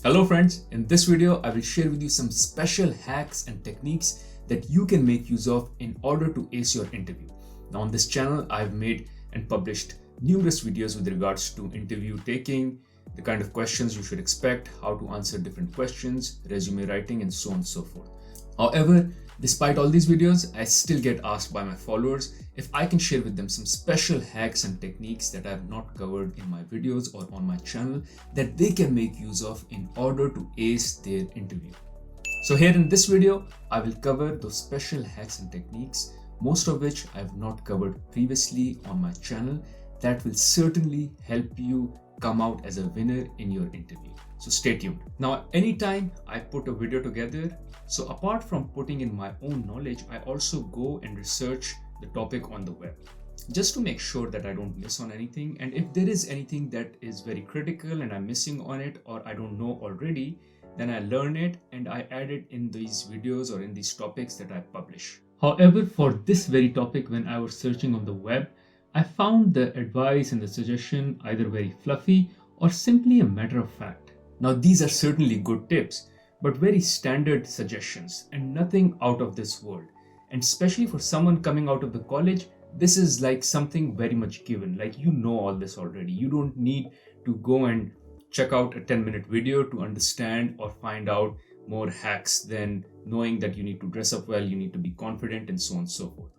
Hello friends, in this video I will share with you some special hacks and techniques that you can make use of in order to ace your interview. Now on this channel I've made and published numerous videos with regards to interview taking, the kind of questions you should expect, how to answer different questions, resume writing and so on and so forth. However, despite all these videos, I still get asked by my followers if I can share with them some special hacks and techniques that I have not covered in my videos or on my channel that they can make use of in order to ace their interview. So here in this video, I will cover those special hacks and techniques, most of which I have not covered previously on my channel, that will certainly help you come out as a winner in your interview. So stay tuned. Now, anytime I put a video together, so apart from putting in my own knowledge, I also go and research the topic on the web just to make sure that I don't miss on anything. And if there is anything that is very critical and I'm missing on it or I don't know already, then I learn it and I add it in these videos or in these topics that I publish. However, for this very topic, when I was searching on the web, I found the advice and the suggestion either very fluffy or simply a matter of fact. Now, these are certainly good tips, but very standard suggestions and nothing out of this world. And especially for someone coming out of the college, this is like something very much given, like you know all this already. You don't need to go and check out a 10-minute video to understand or find out more hacks than knowing that you need to dress up well, you need to be confident and so on and so forth.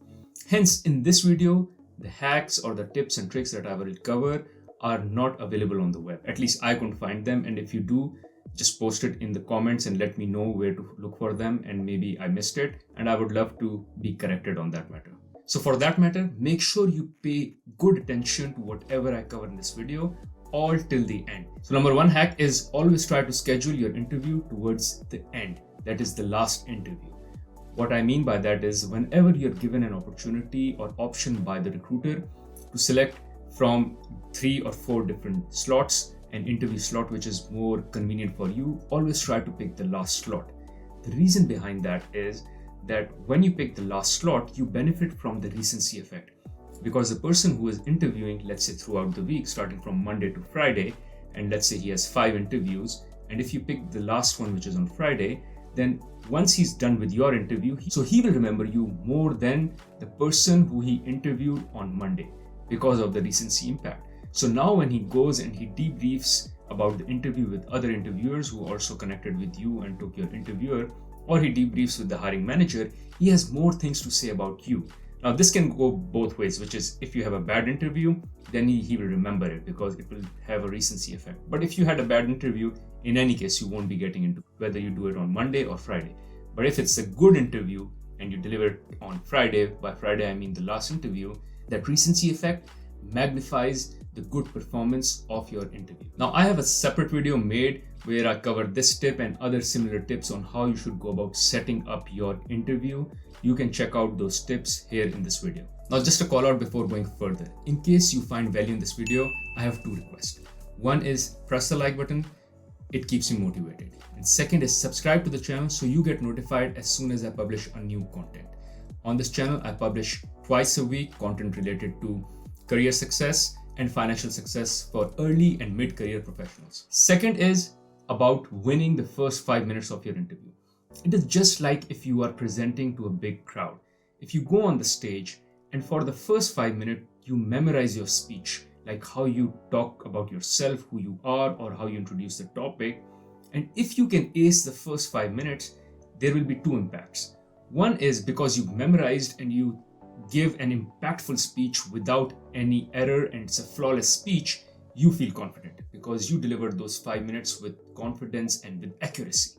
Hence, in this video, the hacks or the tips and tricks that I will cover are not available on the web. At least I couldn't find them. And if you do, just post it in the comments and let me know where to look for them, and maybe I missed it and I would love to be corrected on that matter. So for that matter, make sure you pay good attention to whatever I cover in this video all till the end. So number one hack is always try to schedule your interview towards the end. That is the last interview. What I mean by that is whenever you're given an opportunity or option by the recruiter to select from 3 or 4 different slots, an interview slot which is more convenient for you, always try to pick the last slot. The reason behind that is that when you pick the last slot, you benefit from the recency effect. Because the person who is interviewing, let's say throughout the week, starting from Monday to Friday, and let's say he has 5 interviews, and if you pick the last one which is on Friday, then once he's done with your interview, he will remember you more than the person who he interviewed on Monday because of the recency impact. So now when he goes and he debriefs about the interview with other interviewers who also connected with you and took your interviewer, or he debriefs with the hiring manager, he has more things to say about you. Now this can go both ways, which is if you have a bad interview, then he will remember it because it will have a recency effect. But if you had a bad interview, in any case, you won't be getting into whether you do it on Monday or Friday. But if it's a good interview and you deliver it on Friday, by Friday I mean the last interview, that recency effect magnifies the good performance of your interview. Now I have a separate video made where I cover this tip and other similar tips on how you should go about setting up your interview. You can check out those tips here in this video. Now just a call out before going further. In case you find value in this video, I have 2 requests. One is press the like button. It keeps me motivated. And second is subscribe to the channel so you get notified as soon as I publish a new content. On this channel, I publish twice a week content related to career success and financial success for early and mid-career professionals. Second is about winning the first 5 minutes of your interview. It is just like if you are presenting to a big crowd. If you go on the stage and for the first 5 minutes, you memorize your speech, like how you talk about yourself, who you are, or how you introduce the topic. And if you can ace the first 5 minutes, there will be 2 impacts. One is because you memorized and you give an impactful speech without any error and it's a flawless speech, you feel confident because you delivered those 5 minutes with confidence and with accuracy.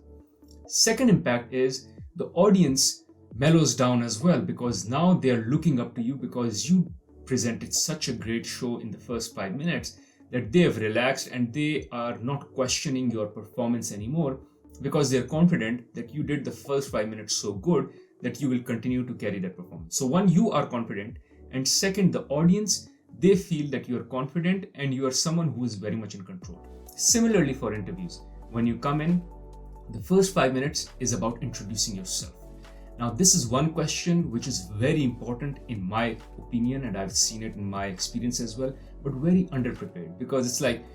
Second impact is the audience mellows down as well because now they are looking up to you because you presented such a great show in the first 5 minutes that they have relaxed and they are not questioning your performance anymore because they're confident that you did the first 5 minutes so good that you will continue to carry that performance. So one, you are confident, and second, the audience, they feel that you are confident and you are someone who is very much in control. Similarly for interviews, when you come in, the first 5 minutes is about introducing yourself. Now this is one question which is very important in my opinion, and I've seen it in my experience as well, but very underprepared because it's like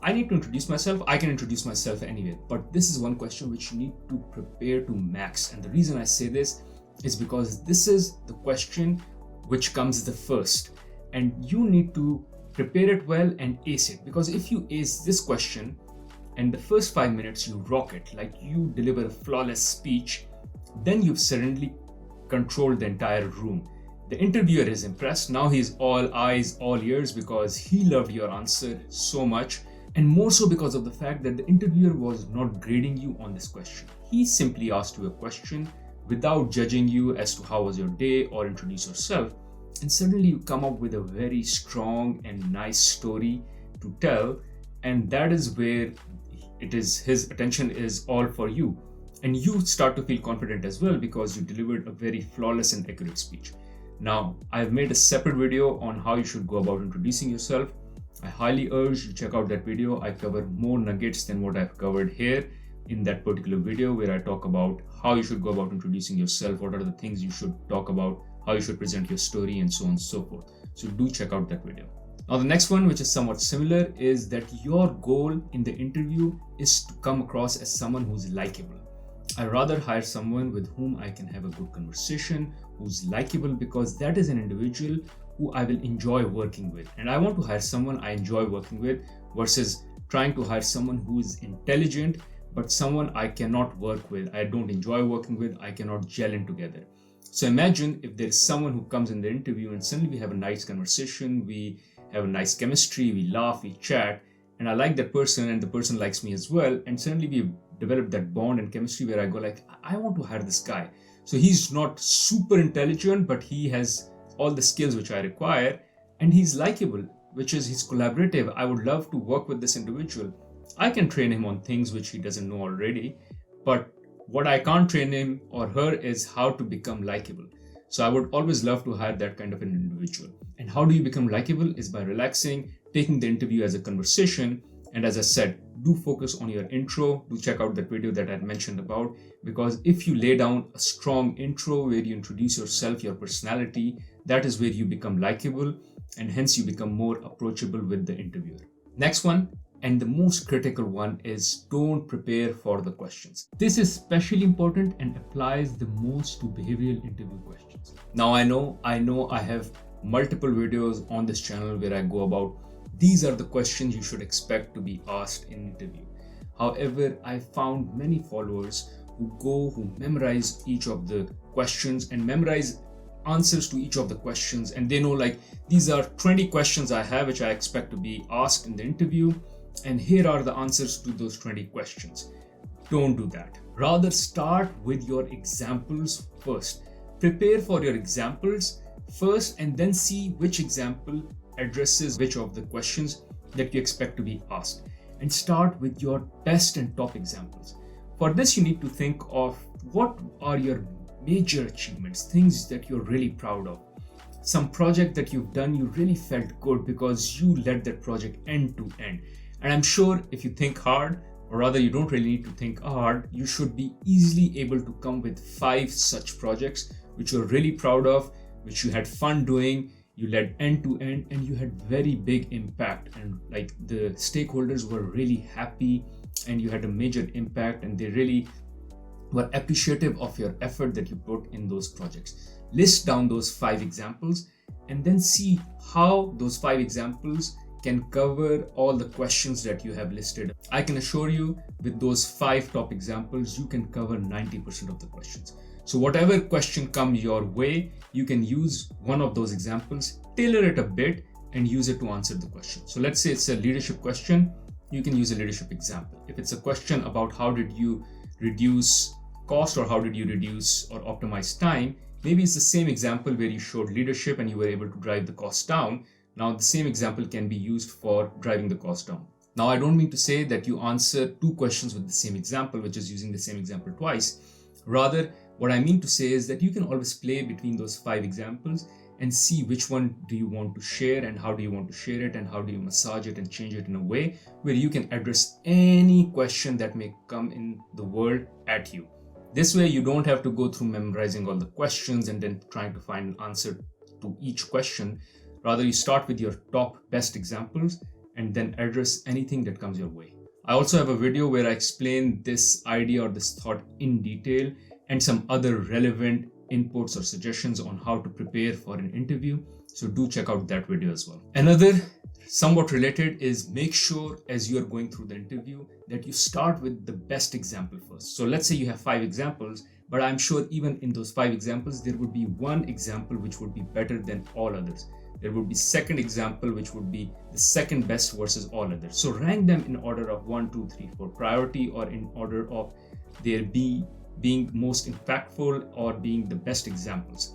I need to introduce myself. I can introduce myself anywhere, but this is one question which you need to prepare to max. And the reason I say this is because this is the question which comes the first, and you need to prepare it well and ace it. Because if you ace this question and the first 5 minutes you rock it, like you deliver a flawless speech, then you've suddenly controlled the entire room. The interviewer is impressed. Now he's all eyes, all ears, because he loved your answer so much. And more so because of the fact that the interviewer was not grading you on this question. He simply asked you a question without judging you as to how was your day or introduce yourself. And suddenly you come up with a very strong and nice story to tell. And that is where it is, his attention is all for you. And you start to feel confident as well because you delivered a very flawless and accurate speech. Now, I've made a separate video on how you should go about introducing yourself. I highly urge you check out that video. I cover more nuggets than what I've covered here in that particular video, where I talk about how you should go about introducing yourself, what are the things you should talk about, how you should present your story, and so on and so forth. So do check out that video. Now, the next one, which is somewhat similar, is that your goal in the interview is to come across as someone who's likable. I rather hire someone with whom I can have a good conversation, who's likable, because that is an individual who I will enjoy working with. And I want to hire someone I enjoy working with versus trying to hire someone who is intelligent, but someone I cannot work with. I don't enjoy working with, I cannot gel in together. So imagine if there's someone who comes in the interview and suddenly we have a nice conversation, we have a nice chemistry, we laugh, we chat, and I like that person and the person likes me as well. And suddenly we develop that bond and chemistry where I go like, I want to hire this guy. So he's not super intelligent, but he has all the skills which I require, and he's likable, which is he's collaborative. I would love to work with this individual. I can train him on things which he doesn't know already, but what I can't train him or her is how to become likable. So I would always love to hire that kind of an individual. And how do you become likable is by relaxing, taking the interview as a conversation. And as I said, do focus on your intro. Do check out that video that I mentioned about, because if you lay down a strong intro where you introduce yourself, your personality, that is where you become likable, and hence you become more approachable with the interviewer. Next one, and the most critical one, is don't prepare for the questions. This is especially important and applies the most to behavioral interview questions. Now I know I have multiple videos on this channel where I go about these are the questions you should expect to be asked in an interview. However, I found many followers who memorize each of the questions and memorize answers to each of the questions, and they know like these are 20 questions I have which I expect to be asked in the interview, and here are the answers to those 20 questions. Don't do that. Rather, start with your examples first. Prepare for your examples first and then see which example addresses which of the questions that you expect to be asked, and start with your best and top examples. For this, you need to think of what are your major achievements, things that you're really proud of. Some project that you've done, you really felt good because you led that project end to end. And I'm sure if you think hard, or rather you don't really need to think hard, you should be easily able to come with 5 such projects which you're really proud of, which you had fun doing, you led end to end, and you had very big impact, and like the stakeholders were really happy and you had a major impact and they really were appreciative of your effort that you put in those projects. List down those 5 examples and then see how those 5 examples can cover all the questions that you have listed. I can assure you with those 5 top examples, you can cover 90% of the questions. So whatever question comes your way, you can use one of those examples, tailor it a bit and use it to answer the question. So let's say it's a leadership question, you can use a leadership example. If it's a question about how did you reduce cost or how did you reduce or optimize time, maybe it's the same example where you showed leadership and you were able to drive the cost down. Now the same example can be used for driving the cost down. Now I don't mean to say that you answer 2 questions with the same example, which is using the same example twice. Rather, what I mean to say is that you can always play between those 5 examples and see which one do you want to share and how do you want to share it and how do you massage it and change it in a way where you can address any question that may come in the world at you. This way you don't have to go through memorizing all the questions and then trying to find an answer to each question. Rather, you start with your top best examples and then address anything that comes your way. I also have a video where I explain this idea or this thought in detail and some other relevant inputs or suggestions on how to prepare for an interview. So do check out that video as well. Another somewhat related is make sure as you are going through the interview that you start with the best example first. So let's say you have 5 examples, but I'm sure even in those 5 examples, there would be one example which would be better than all others. There would be second example which would be the second best versus all others. So rank them in order of 1, 2, 3, 4 priority, or in order of their being most impactful or being the best examples.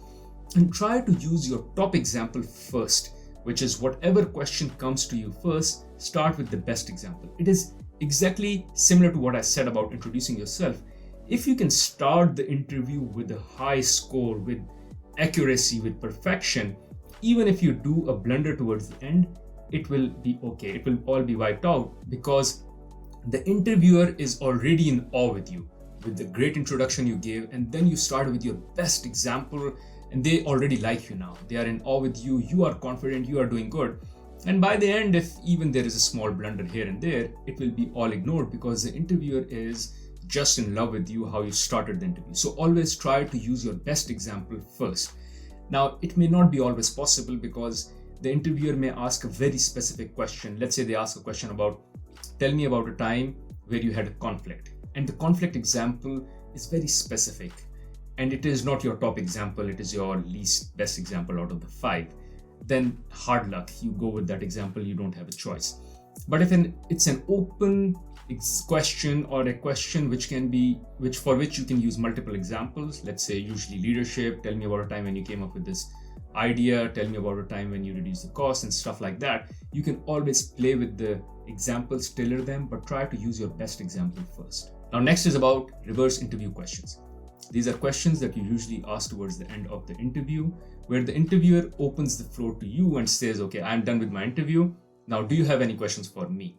And try to use your top example first, which is whatever question comes to you first, start with the best example. It is exactly similar to what I said about introducing yourself. If you can start the interview with a high score, with accuracy, with perfection, even if you do a blunder towards the end, it will be okay. It will all be wiped out because the interviewer is already in awe with you, with the great introduction you gave, and then you start with your best example, and they already like you now. They are in awe with you, you are confident, you are doing good. And by the end, if even there is a small blunder here and there, it will be all ignored because the interviewer is just in love with you, how you started the interview. So always try to use your best example first. Now, it may not be always possible because the interviewer may ask a very specific question. Let's say they ask a question about, tell me about a time where you had a conflict. And the conflict example is very specific. And it is not your top example, it is your least best example out of the 5. Then hard luck, you go with that example, you don't have a choice. But if it's an open question or a question for which you can use multiple examples, let's say usually leadership, tell me about a time when you came up with this idea, tell me about a time when you reduced the cost and stuff like that, you can always play with the examples, tailor them, but try to use your best example first. Now next is about reverse interview questions. These are questions that you usually ask towards the end of the interview, where the interviewer opens the floor to you and says, okay, I'm done with my interview. Now, do you have any questions for me?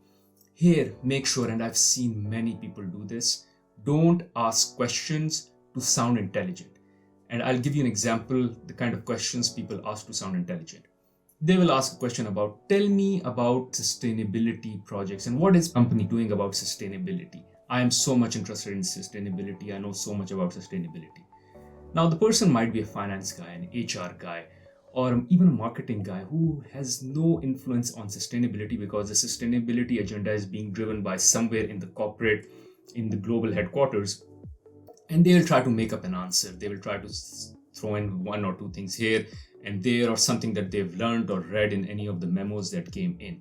Here, make sure, and I've seen many people do this, don't ask questions to sound intelligent. And I'll give you an example, the kind of questions people ask to sound intelligent. They will ask a question about, tell me about sustainability projects and what is the company doing about sustainability? I am so much interested in sustainability. I know so much about sustainability. Now, the person might be a finance guy, an HR guy, or even a marketing guy who has no influence on sustainability because the sustainability agenda is being driven by somewhere in the corporate, in the global headquarters. And they will try to make up an answer. They will try to throw in 1 or 2 things here and there, or something that they've learned or read in any of the memos that came in.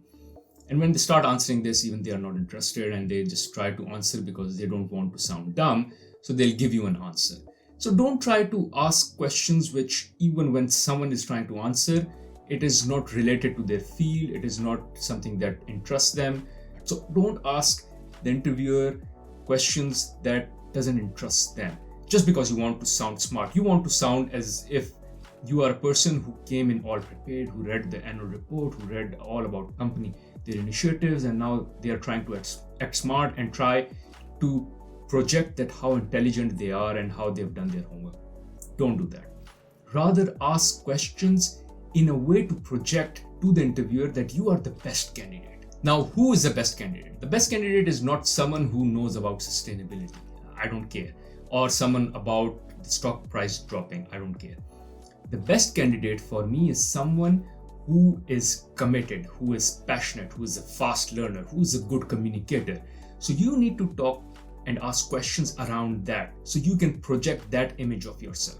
And when they start answering this, even they are not interested and they just try to answer because they don't want to sound dumb. So they'll give you an answer. So don't try to ask questions which, even when someone is trying to answer, it is not related to their field. It is not something that interests them. So don't ask the interviewer questions that doesn't interest them just because you want to sound smart. You want to sound as if you are a person who came in all prepared, who read the annual report, who read all about company, their initiatives, and now they are trying to act smart and try to project that how intelligent they are and how they've done their homework. Don't do that. Rather ask questions in a way to project to the interviewer that you are the best candidate. Now, who is the best candidate? The best candidate is not someone who knows about sustainability. I don't care. Or someone about the stock price dropping. I don't care. The best candidate for me is someone who is committed, who is passionate, who is a fast learner, who is a good communicator. So you need to talk and ask questions around that so you can project that image of yourself.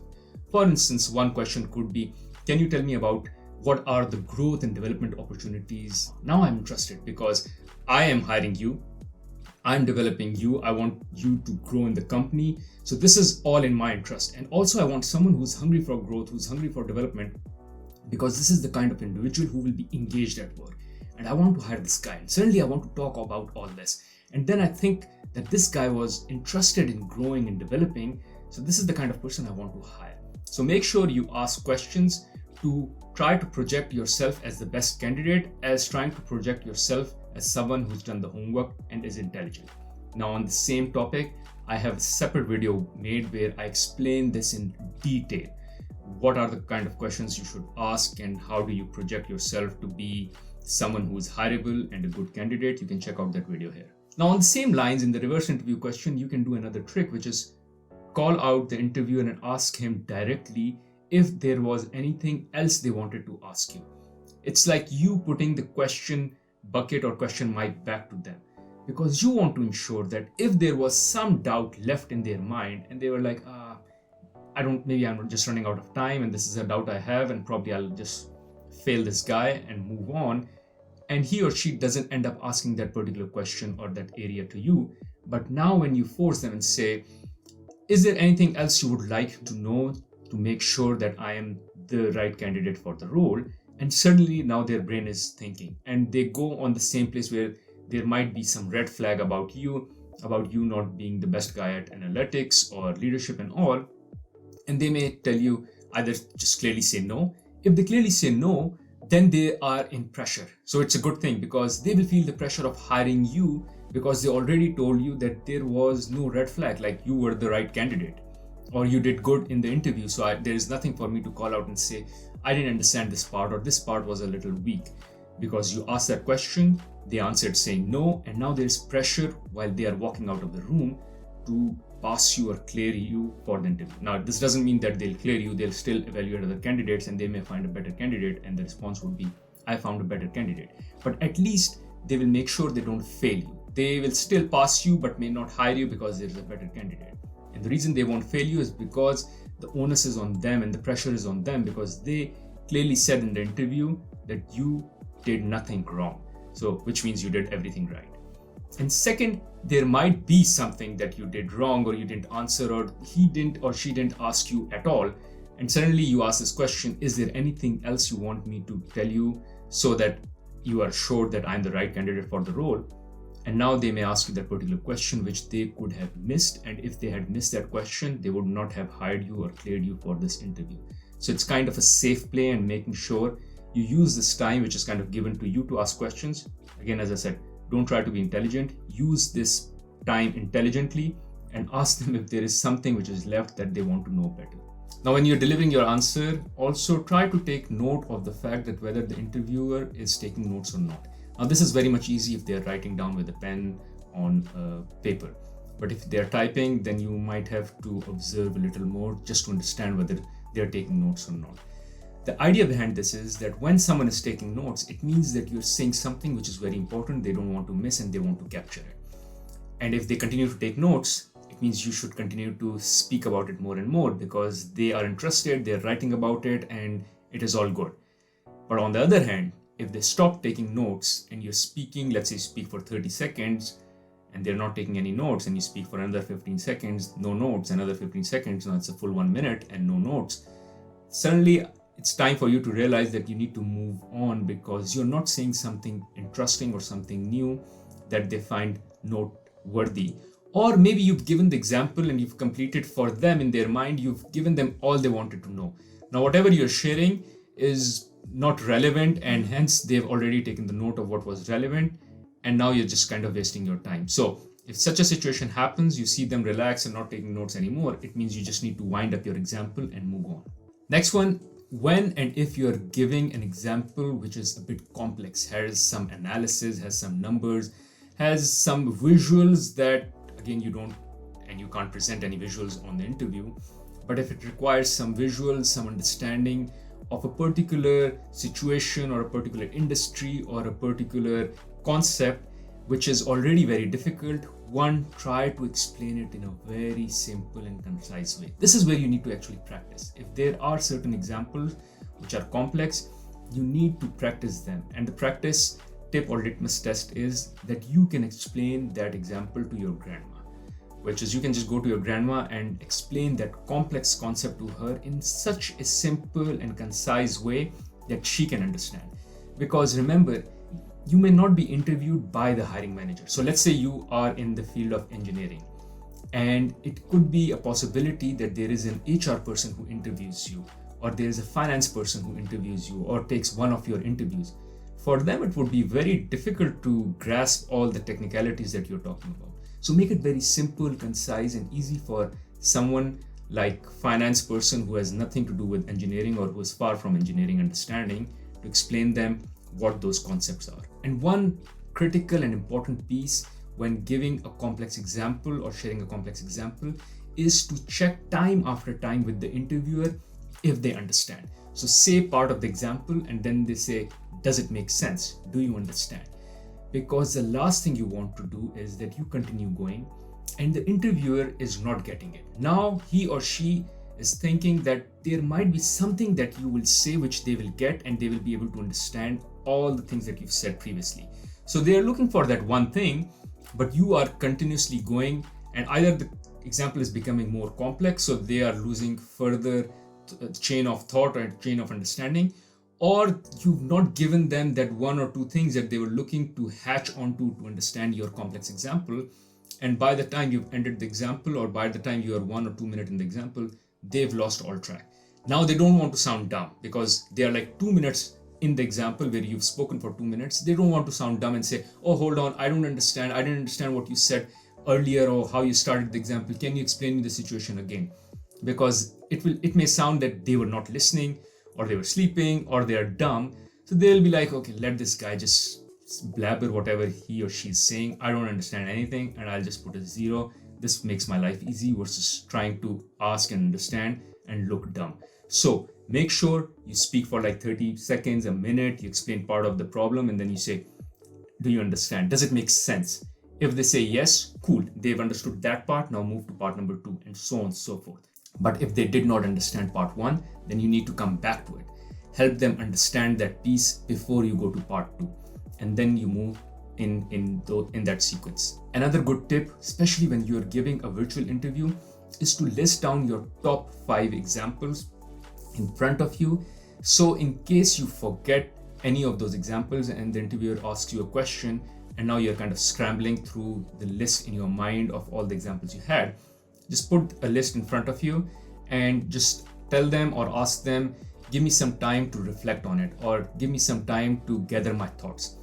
For instance, one question could be, can you tell me about what are the growth and development opportunities? Now I'm interested because I am hiring you. I'm developing you. I want you to grow in the company. So this is all in my interest. And also I want someone who's hungry for growth, who's hungry for development, because this is the kind of individual who will be engaged at work. And I want to hire this guy. And suddenly I want to talk about all this. And then I think that this guy was interested in growing and developing. So this is the kind of person I want to hire. So make sure you ask questions to try to project yourself as the best candidate, as trying to project yourself as someone who's done the homework and is intelligent. Now on the same topic, I have a separate video made where I explain this in detail. What are the kind of questions you should ask and how do you project yourself to be someone who is hireable and a good candidate, you can check out that video here. Now, on the same lines, in the reverse interview question, you can do another trick, which is call out the interviewer and ask him directly if there was anything else they wanted to ask you. It's like you putting the question bucket or question mic back to them, because you want to ensure that if there was some doubt left in their mind and they were like, maybe I'm just running out of time and this is a doubt I have and probably I'll just fail this guy and move on, and he or she doesn't end up asking that particular question or that area to you. But now when you force them and say, is there anything else you would like to know to make sure that I am the right candidate for the role? And suddenly now their brain is thinking and they go on the same place where there might be some red flag about you not being the best guy at analytics or leadership and all. And they may tell you either just clearly say no. If they clearly say no, then they are in pressure. So it's a good thing because they will feel the pressure of hiring you because they already told you that there was no red flag, like you were the right candidate or you did good in the interview. So there is nothing for me to call out and say, I didn't understand this part or this part was a little weak, because you asked that question, they answered saying no, and now there's pressure while they are walking out of the room to pass you or clear you for the interview. Now, this doesn't mean that they'll clear you, they'll still evaluate other candidates and they may find a better candidate, and the response would be, I found a better candidate. But at least they will make sure they don't fail you. They will still pass you but may not hire you because there's a better candidate. And the reason they won't fail you is because the onus is on them and the pressure is on them, because they clearly said in the interview that you did nothing wrong. So, which means you did everything right. And second, there might be something that you did wrong or you didn't answer or he didn't or she didn't ask you at all. And suddenly you ask this question, is there anything else you want me to tell you so that you are sure that I'm the right candidate for the role? And now they may ask you that particular question, which they could have missed. And if they had missed that question, they would not have hired you or cleared you for this interview. So it's kind of a safe play and making sure you use this time, which is kind of given to you to ask questions. Again, as I said, don't try to be intelligent. Use this time intelligently and ask them if there is something which is left that they want to know better. Now, when you're delivering your answer, also try to take note of the fact that whether the interviewer is taking notes or not. Now, this is very much easy if they're writing down with a pen on paper. But if they're typing, then you might have to observe a little more just to understand whether they're taking notes or not. The idea behind this is that when someone is taking notes, it means that you're saying something which is very important, they don't want to miss and they want to capture it. And if they continue to take notes, it means you should continue to speak about it more and more because they are interested, they're writing about it, and it is all good. But on the other hand, if they stop taking notes and you're speaking, let's say speak for 30 seconds and they're not taking any notes, and you speak for another 15 seconds, no notes, another 15 seconds, now it's a full 1 minute and no notes. Suddenly, it's time for you to realize that you need to move on because you're not saying something interesting or something new that they find noteworthy. Or maybe you've given the example and you've completed for them in their mind, you've given them all they wanted to know. Now, whatever you're sharing is not relevant and hence they've already taken the note of what was relevant and now you're just kind of wasting your time. So if such a situation happens, you see them relax and not taking notes anymore, it means you just need to wind up your example and move on. Next one, when and if you're giving an example which is a bit complex, has some analysis, has some numbers, has some visuals that again you can't present any visuals on the interview, but if it requires some visuals, some understanding of a particular situation or a particular industry or a particular concept which is already very difficult, one, try to explain it in a very simple and concise way. This is where you need to actually practice. If there are certain examples which are complex, you need to practice them. And the practice tip or litmus test is that you can explain that example to your grandma, which is you can just go to your grandma and explain that complex concept to her in such a simple and concise way that she can understand. Because remember, you may not be interviewed by the hiring manager. So let's say you are in the field of engineering and it could be a possibility that there is an HR person who interviews you, or there is a finance person who interviews you or takes one of your interviews. For them, it would be very difficult to grasp all the technicalities that you're talking about. So make it very simple, concise, and easy for someone like finance person who has nothing to do with engineering or who is far from engineering understanding to explain them what those concepts are. And one critical and important piece when giving a complex example or sharing a complex example is to check time after time with the interviewer if they understand. So say part of the example and then they say, does it make sense? Do you understand? Because the last thing you want to do is that you continue going and the interviewer is not getting it. Now he or she is thinking that there might be something that you will say which they will get and they will be able to understand all the things that you've said previously. So they are looking for that one thing, but you are continuously going, and either the example is becoming more complex, so they are losing further chain of thought or chain of understanding, or you've not given them that one or two things that they were looking to hatch onto to understand your complex example. And by the time you've ended the example, or by the time you are 1 or 2 minutes in the example, they've lost all track. Now they don't want to sound dumb because they are like 2 minutes in the example where you've spoken for 2 minutes. They don't want to sound dumb and say, oh, hold on, I didn't understand what you said earlier or how you started the example. Can you explain me the situation again? Because it may sound that they were not listening, or they were sleeping, or they are dumb. So they'll be like, okay, let this guy just blabber whatever he or she is saying. I don't understand anything, and I'll just put a 0. This makes my life easy versus trying to ask and understand and look dumb. So make sure you speak for like 30 seconds, a minute, you explain part of the problem, and then you say, do you understand? Does it make sense? If they say yes, cool, they've understood that part, now move to part number 2, and so on and so forth. But if they did not understand part 1, then you need to come back to it. Help them understand that piece before you go to part 2, and then you move in that sequence. Another good tip, especially when you're giving a virtual interview, is to list down your top 5 examples in front of you. So in case you forget any of those examples and the interviewer asks you a question, and now you're kind of scrambling through the list in your mind of all the examples you had, just put a list in front of you and just tell them or ask them, give me some time to reflect on it, or give me some time to gather my thoughts.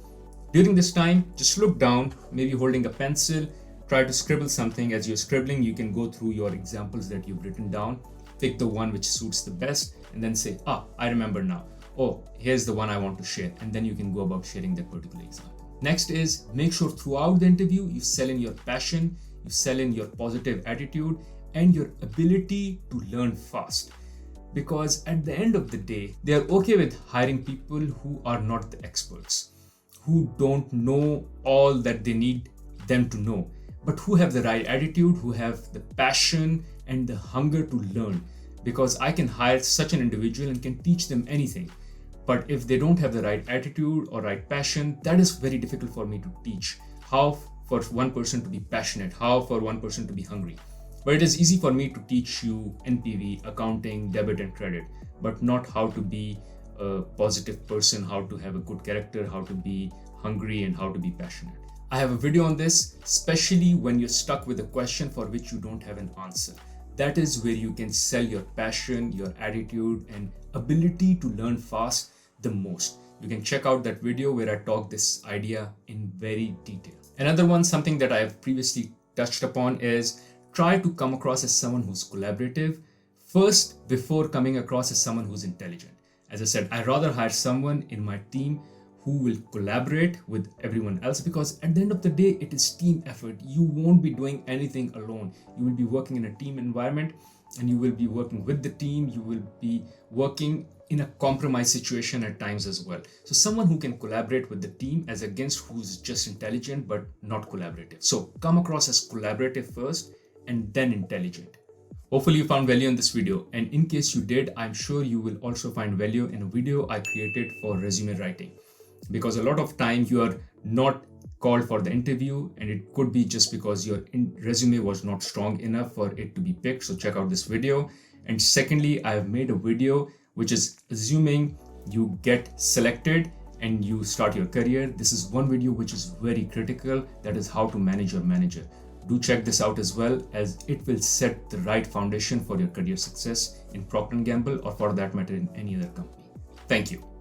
During this time, just look down, maybe holding a pencil, try to scribble something. As you're scribbling, you can go through your examples that you've written down, pick the one which suits the best, and then say, I remember now. Oh, here's the one I want to share. And then you can go about sharing that particular example. Next is, make sure throughout the interview, you sell in your passion, you sell in your positive attitude, and your ability to learn fast. Because at the end of the day, they are okay with hiring people who are not the experts, who don't know all that they need them to know, but who have the right attitude, who have the passion and the hunger to learn. Because I can hire such an individual and can teach them anything. But if they don't have the right attitude or right passion, that is very difficult for me to teach. How for one person to be passionate, how for one person to be hungry. But it is easy for me to teach you NPV, accounting, debit and credit, but not how to be a positive person, how to have a good character, how to be hungry, and how to be passionate. I have a video on this, especially when you're stuck with a question for which you don't have an answer. That is where you can sell your passion, your attitude, and ability to learn fast the most. You can check out that video where I talk this idea in very detail. Another one, something that I have previously touched upon, is try to come across as someone who's collaborative first before coming across as someone who's intelligent. As I said, I'd rather hire someone in my team who will collaborate with everyone else, because at the end of the day, it is team effort. You won't be doing anything alone. You will be working in a team environment, and you will be working with the team. You will be working in a compromise situation at times as well. So someone who can collaborate with the team as against who's just intelligent but not collaborative. So come across as collaborative first and then intelligent. Hopefully you found value in this video, and in case you did, I'm sure you will also find value in a video I created for resume writing. Because a lot of time you are not called for the interview, and it could be just because your resume was not strong enough for it to be picked. So check out this video. And secondly, I have made a video which is assuming you get selected and you start your career. This is one video which is very critical. That is how to manage your manager. Do check this out as well, as it will set the right foundation for your career success in Procter & Gamble, or for that matter in any other company. Thank you.